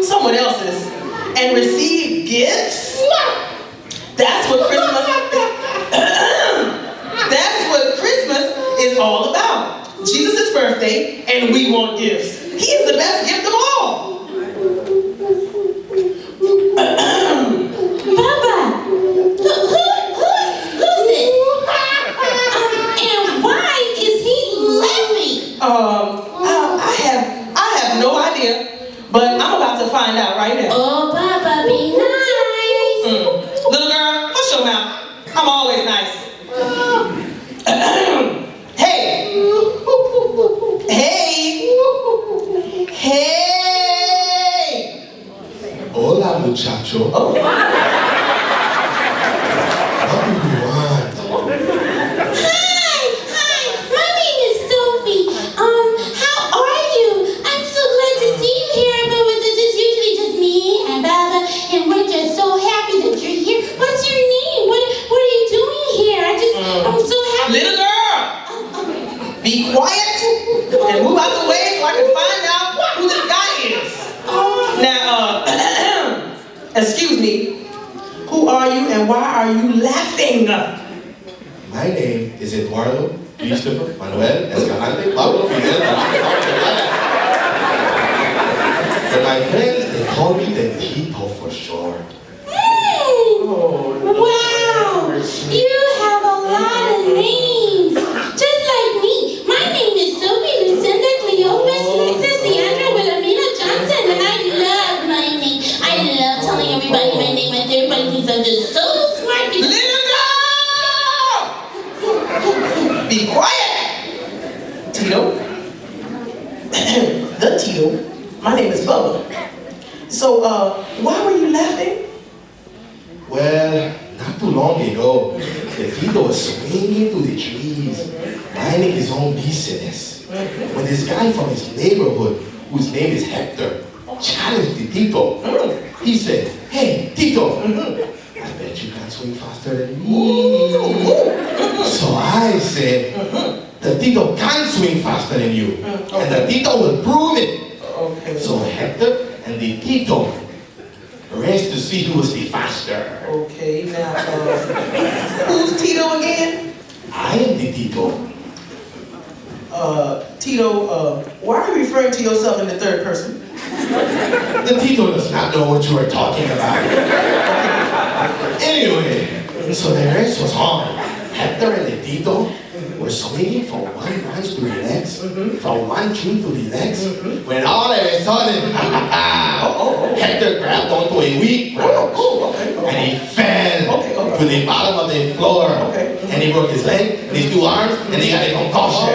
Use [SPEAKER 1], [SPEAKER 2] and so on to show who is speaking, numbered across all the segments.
[SPEAKER 1] Someone else's and receive gifts? That's what Christmas that's what Christmas is all about. Jesus' birthday, and we want gifts. He is the best gift of all.
[SPEAKER 2] Papa, who's it? And why is he laughing?
[SPEAKER 1] I have no idea. But I'm about to find out right now.
[SPEAKER 2] Oh, Papa, be nice.
[SPEAKER 1] Little girl, hush your mouth. I'm always nice. Hey. Hey. Hey.
[SPEAKER 3] Hola, muchacho.
[SPEAKER 1] Oh.
[SPEAKER 3] What do you want?
[SPEAKER 2] Hi. My name is Sophie. How are you? I'm so glad to see you here. It's usually just me and Baba, and we're just so happy that you're here. What's your name? What are you doing here? I'm so happy.
[SPEAKER 1] Little girl, be quiet and move out the way so I can find out who this guy is. Now, excuse me, who are you and why are you laughing?
[SPEAKER 3] My name is Eduardo, Christopher, Manuel, Escalante, Pablo, Miguel, but my friends, they call me the Tito for short.
[SPEAKER 2] Hey! Wow! You have a lot of names. Just like me. My name is Sophie Lucinda Cleopas Lexus Leandra Wilhelmina Johnson, and I love my name. I love telling everybody my name, and everybody thinks I'm just so smart.
[SPEAKER 1] Little girl! Be quiet! Tito. The Tito. My name is Bubba. So, why were you laughing?
[SPEAKER 3] Well, not too long ago, the Tito was swinging through the trees, minding his own business, when this guy from his neighborhood, whose name is Hector, challenged the Tito. He said, "Hey, Tito, I bet you can swing faster than me." So I said, "The Tito can swing faster than you, and the Tito will prove it." So Hector and the Tito raced to see who was the faster.
[SPEAKER 1] Okay, now, who's Tito again?
[SPEAKER 3] I am the Tito.
[SPEAKER 1] Tito, why are you referring to yourself in the third person?
[SPEAKER 3] The Tito does not know what you are talking about. Anyway, so the race was on. Hector and the Tito were swinging from one branch to the next, from one tree to the next, when all of a sudden, Hector grabbed onto a weak branch, and he fell to the bottom of the floor, and he broke his leg, and his two arms, and he got a concussion.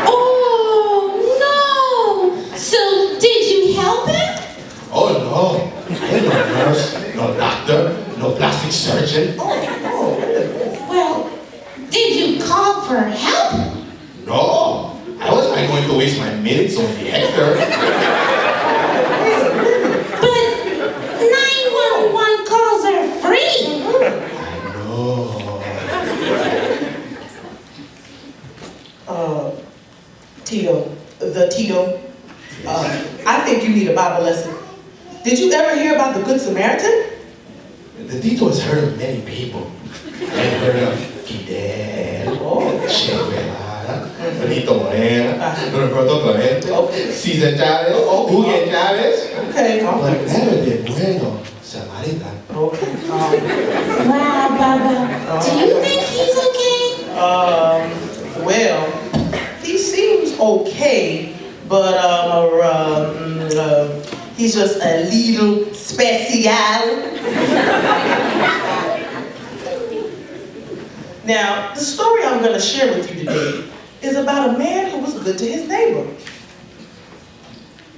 [SPEAKER 2] Oh, no! So, did you help him?
[SPEAKER 3] Oh no, I am no nurse, no doctor, no plastic surgeon.
[SPEAKER 2] Well, did you call for help?
[SPEAKER 3] No, I was not going to waste my minutes on the Hector.
[SPEAKER 2] But 911 calls are free.
[SPEAKER 3] I know.
[SPEAKER 1] Tito, the Tito, I think you need a Bible lesson. Did you ever hear about the Good Samaritan?
[SPEAKER 3] The Tito has heard of many people. I've heard of Fidel, Che Guevara, Benito Morena, Roberto Clemente, Cesar Chavez, Hugo Chavez.
[SPEAKER 1] Okay.
[SPEAKER 3] But never the bueno Samaritan.
[SPEAKER 1] Okay.
[SPEAKER 2] Wow, Baba. Do you think he's okay?
[SPEAKER 1] Well, he seems okay, but he's just a little special. Now, the story I'm going to share with you today is about a man who was good to his neighbor.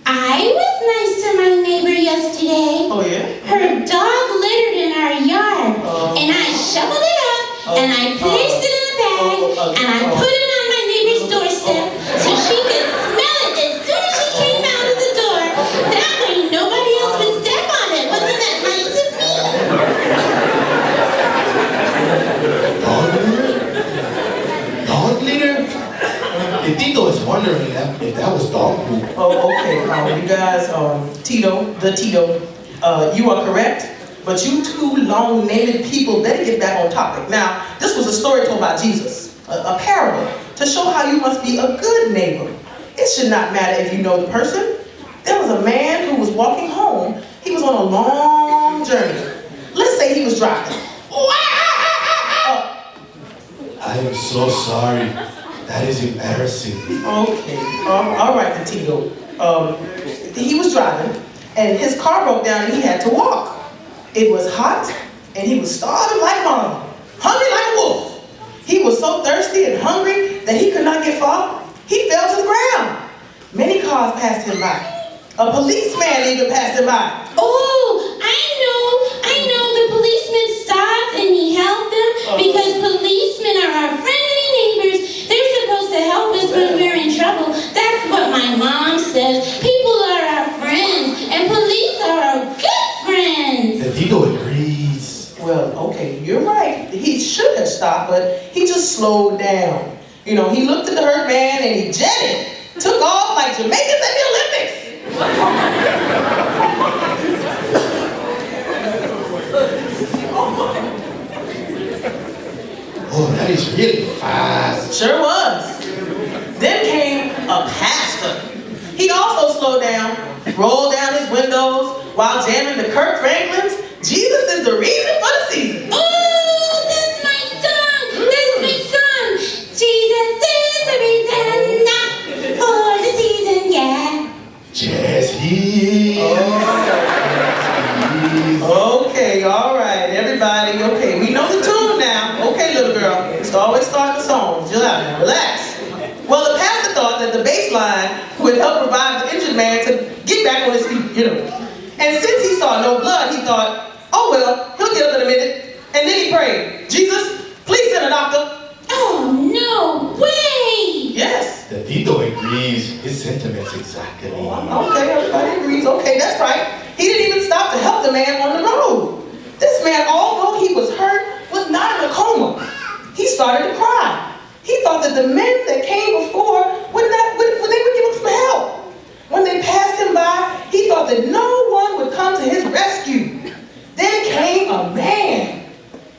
[SPEAKER 2] I was nice to my neighbor yesterday.
[SPEAKER 1] Oh, yeah?
[SPEAKER 2] Her dog littered in our yard, and I shoveled it up, and I placed it in a bag, and I put it on my neighbor's doorstep so she could smell it as soon as she came out of the door. That way nobody else would step on it. Wasn't that nice of me?
[SPEAKER 3] Dog litter? The Tito is wondering if that was dog poop.
[SPEAKER 1] Oh, okay. You guys, Tito, you are correct. But you two long-named people better get back on topic. Now, this was a story told by Jesus, a parable, to show how you must be a good neighbor. It should not matter if you know the person. There was a man who was walking home. He was on a long journey. Let's say he was driving.
[SPEAKER 3] I am so sorry. That is embarrassing.
[SPEAKER 1] Okay, all right, then, Tito. He was driving, and his car broke down, and he had to walk. It was hot, and he was starving like mama, hungry like a wolf. He was so thirsty and hungry that he could not get far. He fell to the ground. Many cars passed him by. A policeman even passed him by.
[SPEAKER 2] Oh, I know. The policeman stopped and he helped them because policemen are our friendly neighbors. They're supposed to help us when we're in trouble. That's what my mom says. People are our friends, and police are our good friends.
[SPEAKER 3] The Tito agrees.
[SPEAKER 1] Well, okay, you're right. He should have stopped, but he just slowed down. You know, he looked at the hurt man and he jetted. Took off like Jamaicans at the Olympics.
[SPEAKER 3] Oh, that is really fast.
[SPEAKER 1] Sure was. Then came a pastor. He also slowed down, rolled down his windows while jamming the Kirk Franklin's Jesus is the reason for the season.
[SPEAKER 2] Oh, that's my song. That's my song. Jesus is the reason for the season, yeah.
[SPEAKER 3] Jesse.
[SPEAKER 1] Okay, all right, everybody. Okay, we know the tune now. Okay, little girl. It's always start the song. Chill out now. Relax. Well, the pastor thought that the bass line would help revive the injured man to get back on his feet, you know. And since he saw no blood, he thought, oh well, he'll get up in a minute. And then he prayed, Jesus, please send a doctor.
[SPEAKER 2] Oh, no way.
[SPEAKER 1] Yes.
[SPEAKER 3] The Tito agrees. His sentiments exactly.
[SPEAKER 1] Okay, everybody agrees. Okay, that's right. He didn't even stop to help the man on the road. This man, although he was hurt, was not in a coma. He started to cry. He thought that the men that came before would give him some help. When they passed him by, he thought that no one would come to his rescue. Then came a man.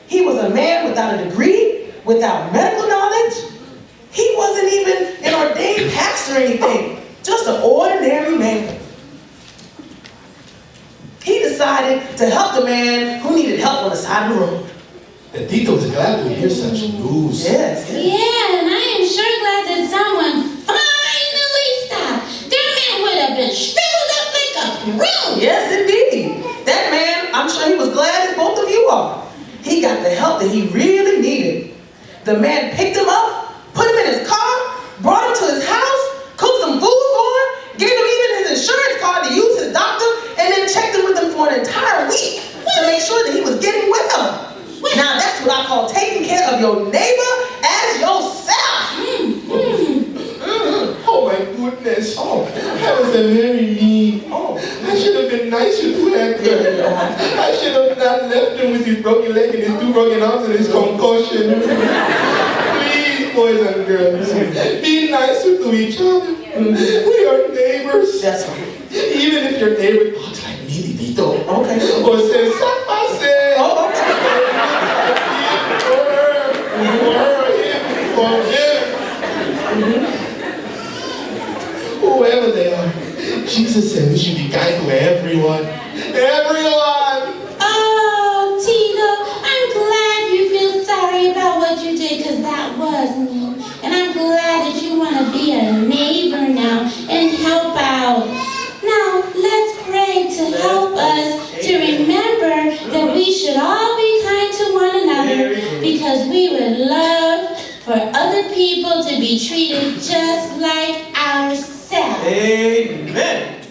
[SPEAKER 1] He was a man without a degree, without medical knowledge. He wasn't even an ordained pastor or anything, just an ordinary man. He decided to help the man who needed help on the side of the road.
[SPEAKER 3] The Tito is glad to hear such news.
[SPEAKER 1] Yes.
[SPEAKER 2] Yeah, and I am sure glad that someone finally stopped. Their man would have been shriveled up like a broom.
[SPEAKER 1] Yes, indeed. That man, I'm sure he was glad as both of you are. He got the help that he really needed. The man picked him up, put him in his car, brought him to his house, cooked some food for him, gave him even his insurance card to use his doctor, and then checked him with him for an entire week to make sure that he was getting well. Now that's what I call taking care of your neighbor as yourself.
[SPEAKER 3] Oh my goodness. Oh, that was a very mean. Oh, I should have been nicer to that girl. I should have not left him with his broken leg and his 2 broken arms and his concussion. Please, boys and girls, be nicer to each other. We are neighbors.
[SPEAKER 1] That's right.
[SPEAKER 3] Even if your neighbor talks like me, Tito.
[SPEAKER 1] Okay.
[SPEAKER 3] Or says, "Sapase."
[SPEAKER 1] Oh, okay.
[SPEAKER 3] Whoever they are, Jesus said we should be kind to everyone. Everyone!
[SPEAKER 2] Oh, Tito, I'm glad you feel sorry about what you did, because that was mean. And I'm glad that you want to be a neighbor now and help out. Now, let's pray to help us to remember that we should all be kind to one another because we would love for other people to be treated just like ourselves.
[SPEAKER 1] Amen.